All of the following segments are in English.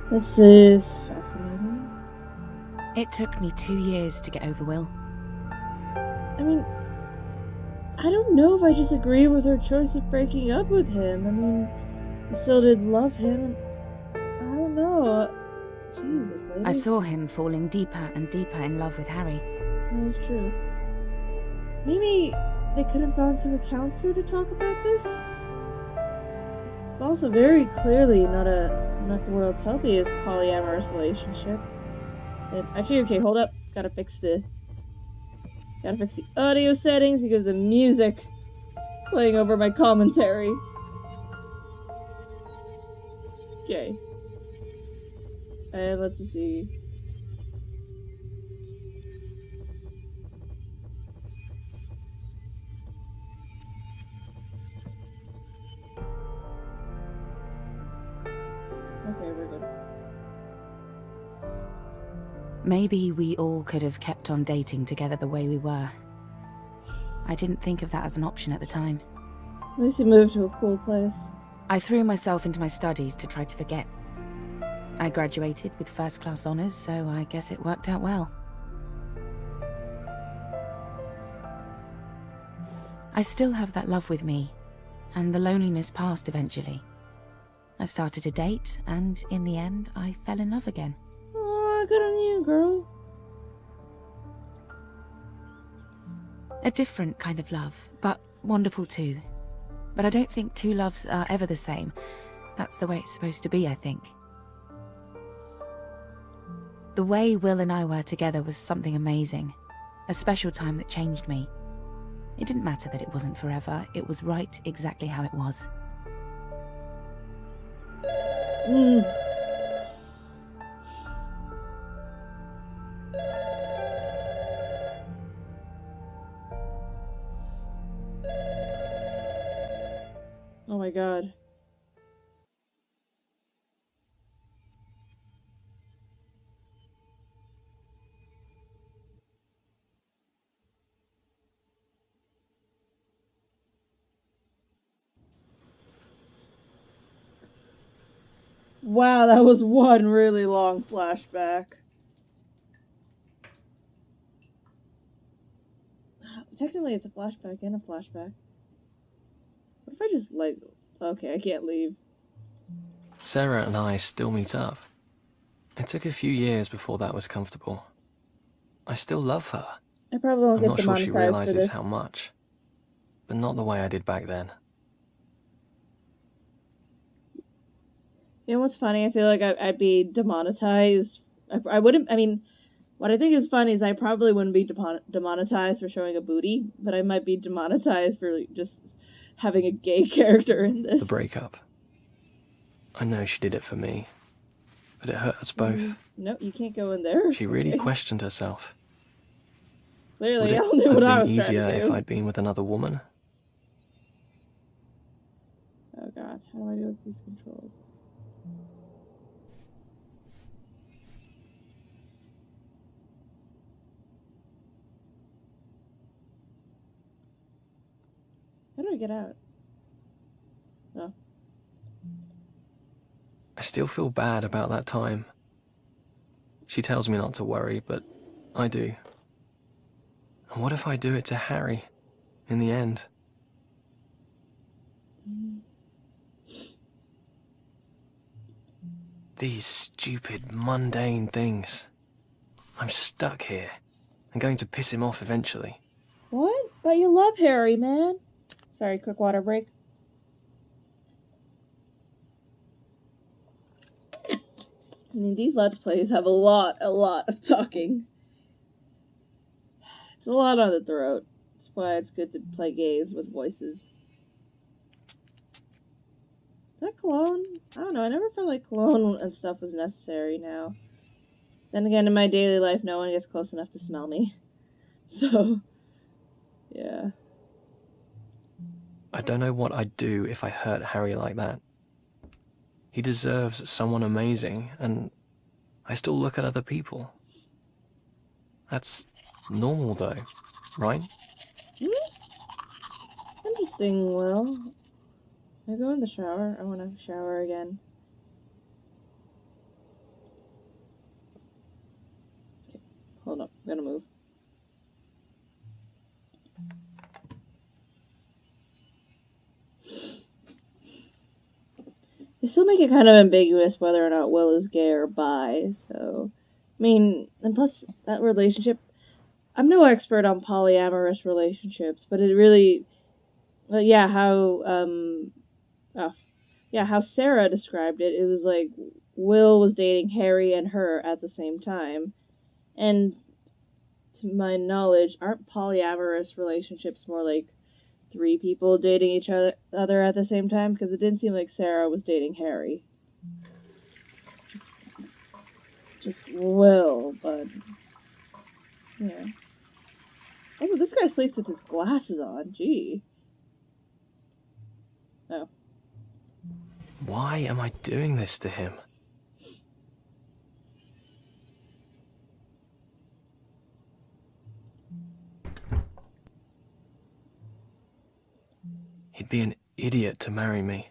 This is fascinating. It took me 2 years to get over Will. I mean, I don't know if I just agree with her choice of breaking up with him. I mean, I still did love him, and I don't know. Jesus, lady. I saw him falling deeper and deeper in love with Harry. That is true. Maybe they could have gone to a counselor to talk about this? It's also very clearly not the world's healthiest polyamorous relationship. And actually, okay, hold up. Gotta fix the audio settings because the music playing over my commentary. Okay. And let's just see. Okay, we're good. Maybe we all could have kept on dating together the way we were. I didn't think of that as an option at the time. At least he moved to a cool place. I threw myself into my studies to try to forget. I graduated with first-class honours, so I guess it worked out well. I still have that love with me, and the loneliness passed eventually. I started to date, and in the end, I fell in love again. Aw, good on you, girl. A different kind of love, but wonderful too. But I don't think two loves are ever the same. That's the way it's supposed to be, I think. The way Will and I were together was something amazing. A special time that changed me. It didn't matter that it wasn't forever. It was right exactly how it was. Oh my god. Wow, that was one really long flashback. Technically, it's a flashback and a flashback. What if I just, like... Okay, I can't leave. Sarah and I still meet up. It took a few years before that was comfortable. I still love her. I probably won't I'm get not sure she demonetized for realizes this. how much. But not the way I did back then. You know what's funny? I feel like I'd be demonetized. I wouldn't... I mean, what I think is funny is I probably wouldn't be demonetized for showing a booty, but I might be demonetized for just having a gay character in this. The breakup. I know she did it for me. But it hurt us both. No, you can't go in there. She really questioned herself. Clearly, Would I it don't know have what I been was easier trying to do. if I'd been with another woman? Oh god, how do I do with these controls? How do I get out? Oh. I still feel bad about that time. She tells me not to worry, but I do. And what if I do it to Harry, in the end? These stupid, mundane things. I'm stuck here. I'm going to piss him off eventually. What? But you love Harry, man. Sorry, quick water break. I mean, these Let's Plays have a lot of talking. It's a lot on the throat. That's why it's good to play games with voices. Is that cologne? I don't know, I never felt like cologne and stuff was necessary now. Then again, in my daily life, no one gets close enough to smell me. So, yeah. I don't know what I'd do if I hurt Harry like that. He deserves someone amazing, and I still look at other people. That's normal, though, right? Interesting, Will. I go in the shower. I want to shower again. still make it kind of ambiguous whether or not Will is gay or bi, so... I mean, and plus, that relationship... I'm no expert on polyamorous relationships, but it really... Well, yeah, how Sarah described it, it was like Will was dating Harry and her at the same time. And to my knowledge, aren't polyamorous relationships more like 3 people dating each other at the same time? Because it didn't seem like Sarah was dating Harry. Just Will, but yeah. Also, this guy sleeps with his glasses on. Gee. Oh. Why am I doing this to him? He'd be an idiot to marry me.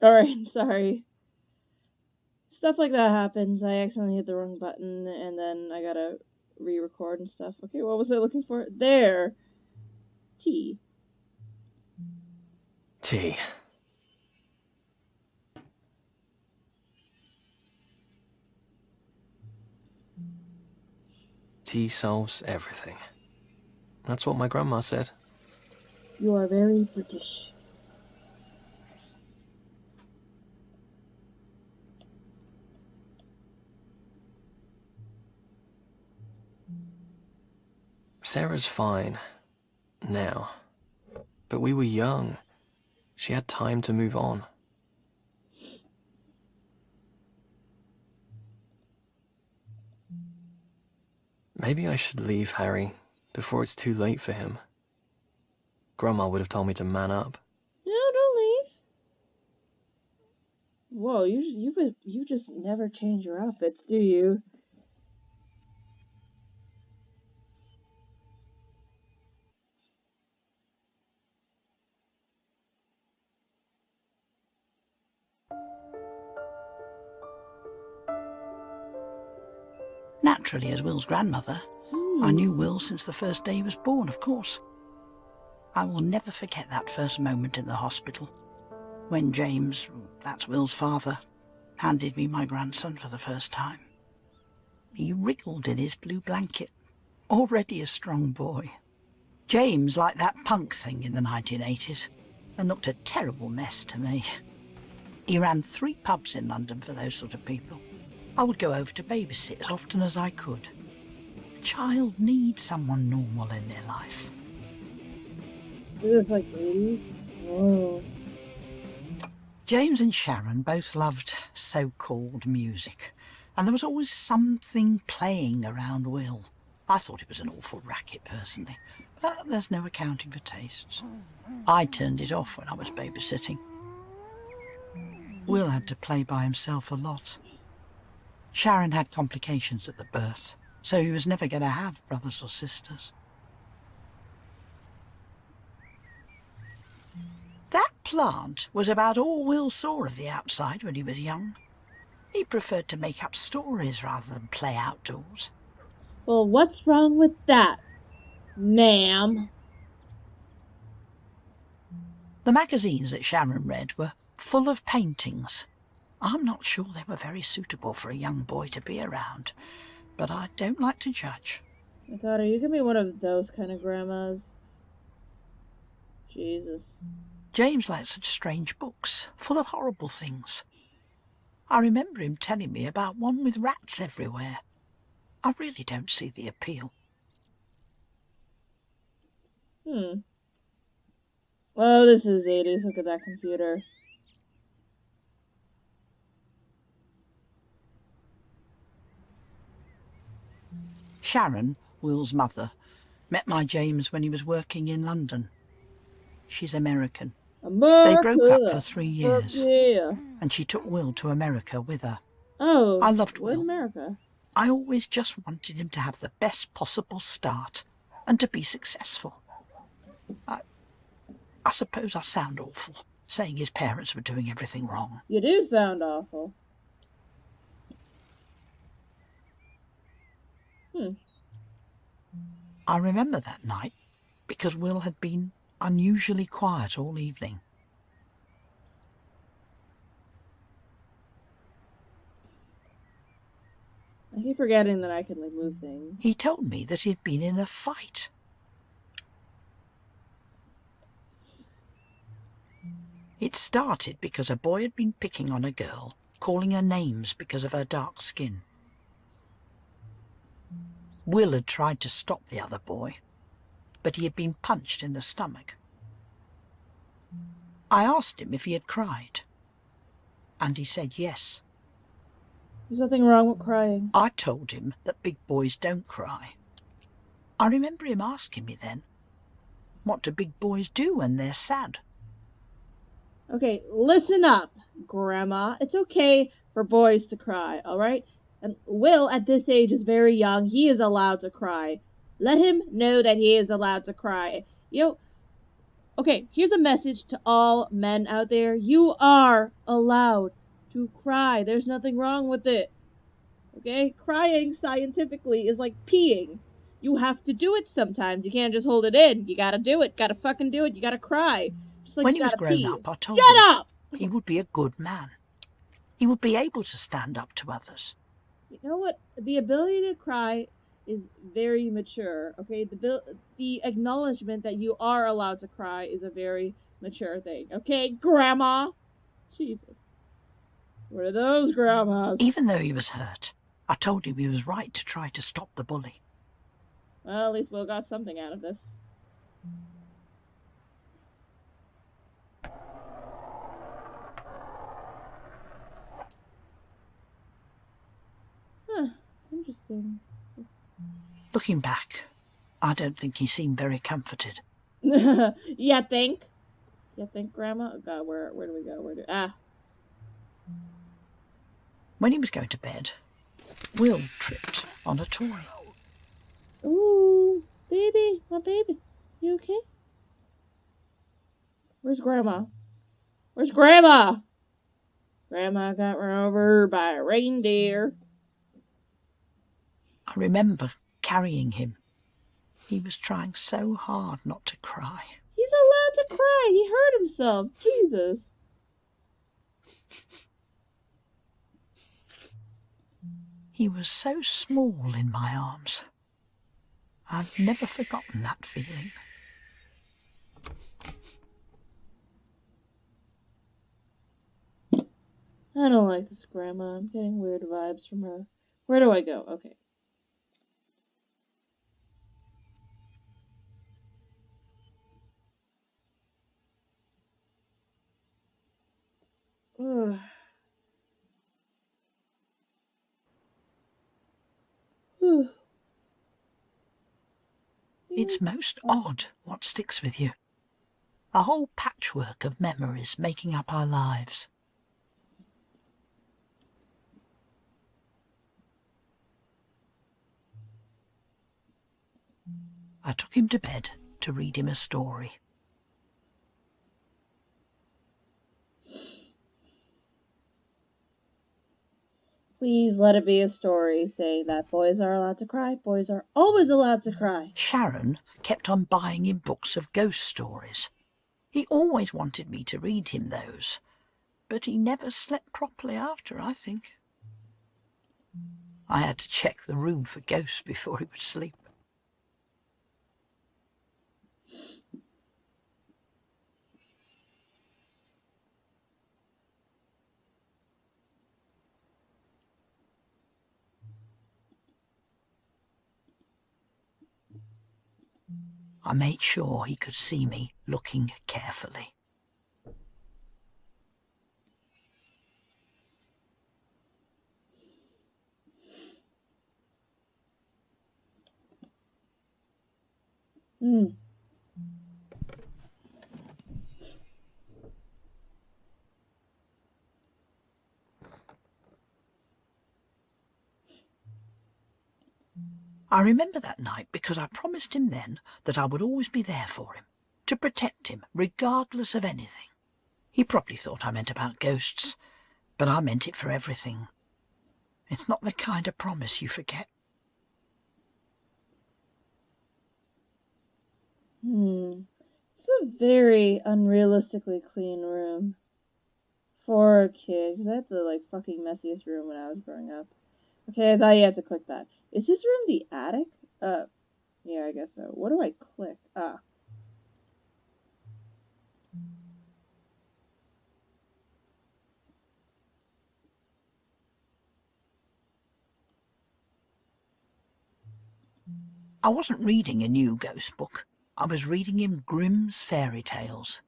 Alright, sorry. Stuff like that happens. I accidentally hit the wrong button, and then I gotta re-record and stuff. Okay, what was I looking for? There! T. T. Tea solves everything. That's what my grandma said. You are very British. Sarah's fine. Now. But we were young. She had time to move on. Maybe I should leave Harry before it's too late for him. Grandma would have told me to man up. No, don't leave. Whoa, you just never change your outfits, do you? Naturally, as Will's grandmother, I knew Will since the first day he was born, of course. I will never forget that first moment in the hospital, when James, that's Will's father, handed me my grandson for the first time. He wriggled in his blue blanket, already a strong boy. James liked that punk thing in the 1980s, and looked a terrible mess to me. He ran 3 pubs in London for those sort of people. I would go over to babysit as often as I could. A child needs someone normal in their life. Is this like 80s? Whoa. James and Sharon both loved so-called music, and there was always something playing around Will. I thought it was an awful racket personally, but there's no accounting for tastes. I turned it off when I was babysitting. Will had to play by himself a lot. Sharon had complications at the birth, so he was never going to have brothers or sisters. That plant was about all Will saw of the outside when he was young. He preferred to make up stories rather than play outdoors. Well, what's wrong with that, ma'am? The magazines that Sharon read were full of paintings. I'm not sure they were very suitable for a young boy to be around, but I don't like to judge. My God, are you gonna be one of those kind of grandmas? Jesus. James liked such strange books, full of horrible things. I remember him telling me about one with rats everywhere. I really don't see the appeal. Oh, this is 80s. Look at that computer. Sharon, Will's mother, met my James when he was working in London. She's American. America. They broke up for 3 years, yeah. and she took Will to America with her. Oh, I loved we're in Will. America. I always just wanted him to have the best possible start and to be successful. I suppose I sound awful, saying his parents were doing everything wrong. You do sound awful. Hmm. I remember that night because Will had been unusually quiet all evening. I keep forgetting that I can, like, move things. He told me that he'd been in a fight. It started because a boy had been picking on a girl, calling her names because of her dark skin. Will had tried to stop the other boy, but he had been punched in the stomach. I asked him if he had cried, and he said yes. There's nothing wrong with crying. I told him that big boys don't cry. I remember him asking me then, what do big boys do when they're sad? Okay, listen up, Grandma. It's okay for boys to cry, alright? And Will, at this age, is very young. He is allowed to cry. Let him know that he is allowed to cry. You know, okay, here's a message to all men out there. You are allowed to cry. There's nothing wrong with it. Okay? Crying scientifically is like peeing. You have to do it sometimes. You can't just hold it in. You gotta do it. Gotta fucking do it. You gotta cry. Just like When you he was gotta grown pee. up, I told Shut him up! he would be a good man. He would be able to stand up to others. You know what? The ability to cry is very mature. Okay? The acknowledgement that you are allowed to cry is a very mature thing. Okay, Grandma? Jesus. What are those grandmas? Even though he was hurt, I told him he was right to try to stop the bully. Well, at least Will got something out of this. Huh. Interesting. Looking back, I don't think he seemed very comforted. You think? You think, Grandma? Oh God, where do we go? When he was going to bed, Will tripped on a toy. Ooh, baby, my baby. You okay? Where's Grandma? Where's Grandma? Grandma got run over by a reindeer. I remember carrying him. He was trying so hard not to cry. He's allowed to cry. He hurt himself. Jesus. He was so small in my arms. I've never forgotten that feeling. I don't like this Grandma. I'm getting weird vibes from her. Where do I go? Okay. Ugh. It's most odd what sticks with you. A whole patchwork of memories making up our lives. I took him to bed to read him a story. Please let it be a story saying that boys are allowed to cry. Boys are always allowed to cry. Sharon kept on buying him books of ghost stories. He always wanted me to read him those, but he never slept properly after, I think. I had to check the room for ghosts before he would sleep. I made sure he could see me looking carefully. Hmm. I remember that night because I promised him then that I would always be there for him, to protect him regardless of anything. He probably thought I meant about ghosts, but I meant it for everything. It's not the kind of promise you forget. It's a very unrealistically clean room for a kid, because I had the like fucking messiest room when I was growing up. Okay, I thought you had to click that. Is this room the attic? Yeah, I guess so. What do I click? Ah. I wasn't reading a new ghost book. I was reading him Grimm's fairy tales.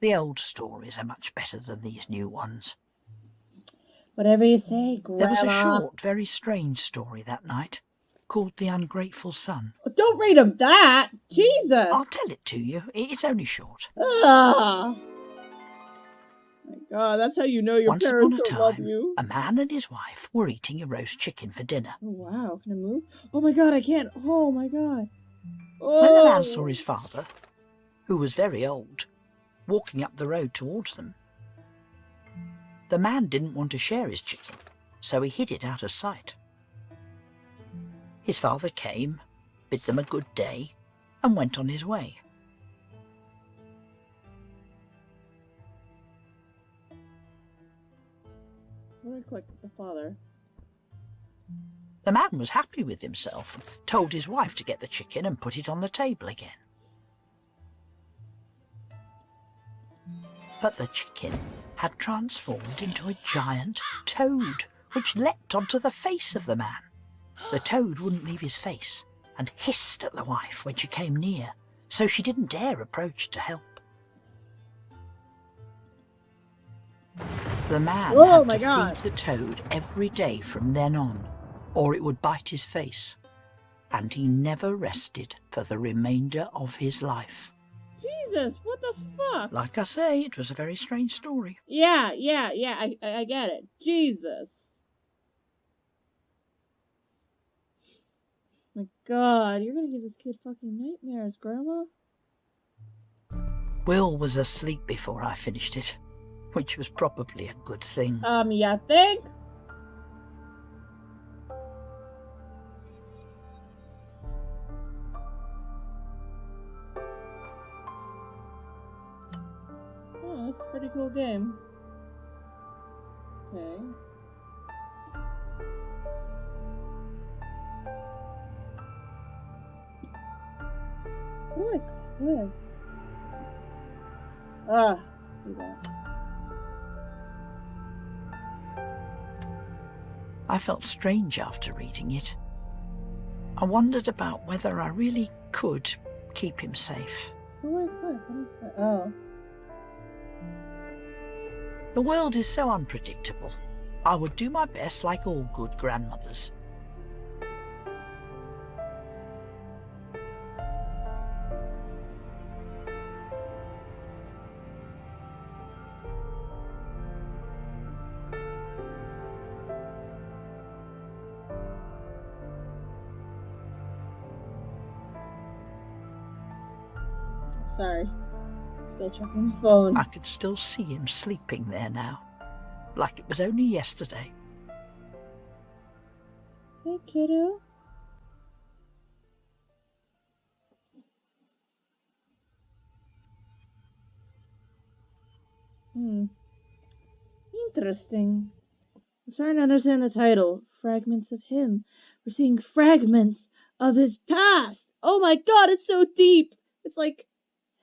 The old stories are much better than these new ones. Whatever you say, There was a Grandma. short, very strange story that night, called The Ungrateful Son. Oh, don't read him that! Jesus! I'll tell it to you. It's only short. Ah! My God, that's how you know your Once upon parents a don't love time, you. a man and his wife were eating a roast chicken for dinner. Oh, wow, can I move? Oh my God, I can't. Oh my God. When the man Oh! saw his father, who was very old, walking up the road towards them, the man didn't want to share his chicken, so he hid it out of sight. His father came, bid them a good day, and went on his way. What do I click? The father. The man was happy with himself and told his wife to get the chicken and put it on the table again. But the chicken had transformed into a giant toad, which leapt onto the face of the man. The toad wouldn't leave his face and hissed at the wife when she came near, so she didn't dare approach to help. The man Oh had my to God. feed the toad every day from then on, or it would bite his face, and he never rested for the remainder of his life. Jesus, what the fuck? Like I say, it was a very strange story. Yeah, I get it. Jesus. My God, you're gonna give this kid fucking nightmares, Grandma. Will was asleep before I finished it, which was probably a good thing. You think? Oh, that's a pretty cool game. Okay. What do I click? Ah, do that. I felt strange after reading it. I wondered about whether I really could keep him safe. What do I click? What is that? Oh. The world is so unpredictable. I would do my best like all good grandmothers. Sorry. Still checking my phone. I could still see him sleeping there now, like it was only yesterday. Hey, kiddo. Interesting. I'm starting to understand the title. Fragments of him. We're seeing fragments of his past. Oh my God, it's so deep. It's like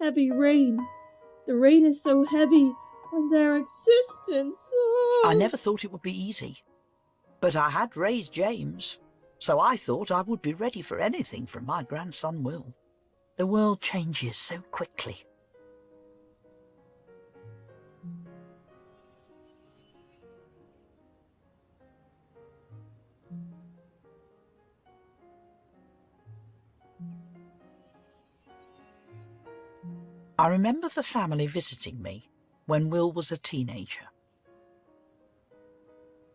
heavy rain. The rain is so heavy on their existence. Oh. I never thought it would be easy, but I had raised James, so I thought I would be ready for anything from my grandson Will. The world changes so quickly. I remember the family visiting me when Will was a teenager.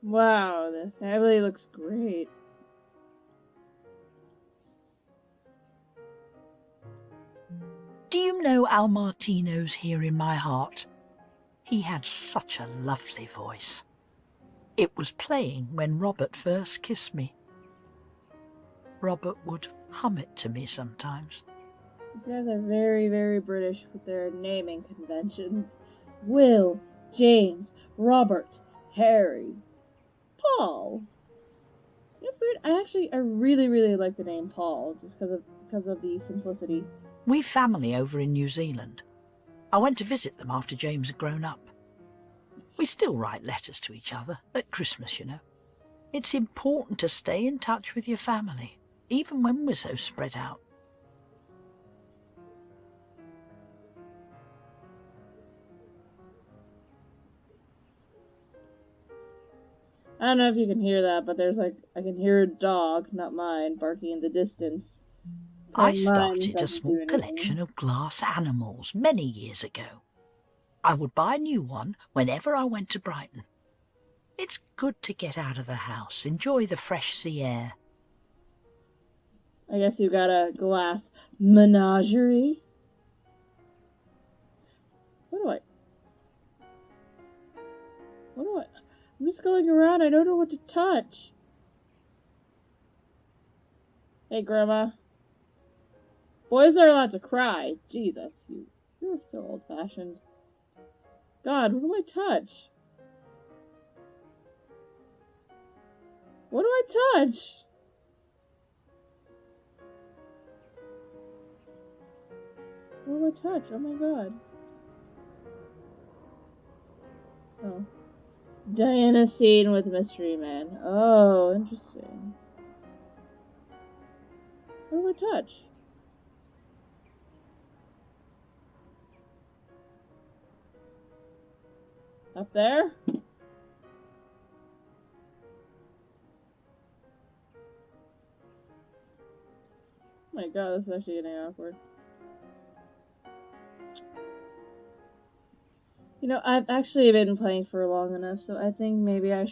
Wow, the family looks great. Do you know Al Martino's Here in My Heart? He had such a lovely voice. It was playing when Robert first kissed me. Robert would hum it to me sometimes. These guys are very, very British with their naming conventions. Will, James, Robert, Harry, Paul. It's weird. I really, really like the name Paul just because of the simplicity. We've family over in New Zealand. I went to visit them after James had grown up. We still write letters to each other, at Christmas, you know. It's important to stay in touch with your family, even when we're so spread out. I don't know if you can hear that, but there's like, I can hear a dog, not mine, barking in the distance. I And mine started a doesn't do small anything. collection of glass animals many years ago. I would buy a new one whenever I went to Brighton. It's good to get out of the house, enjoy the fresh sea air. I guess you got a glass menagerie. What do I... I'm just going around, I don't know what to touch. Hey, Grandma. Boys are allowed to cry. Jesus, you're so old-fashioned. God, what do I touch? What do I touch? What do I touch? Oh my god. Oh. Diana scene with Mystery Man. Oh, interesting. What do I touch? Up there? Oh my god, this is actually getting awkward. You know, I've actually been playing for long enough, so I think maybe I'll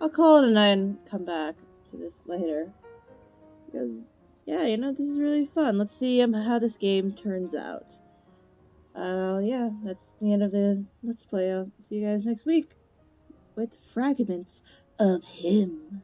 call it a night and come back to this later. Because, yeah, you know, this is really fun. Let's see how this game turns out. Yeah, that's the end of the Let's Play. I'll see you guys next week with Fragments of Him.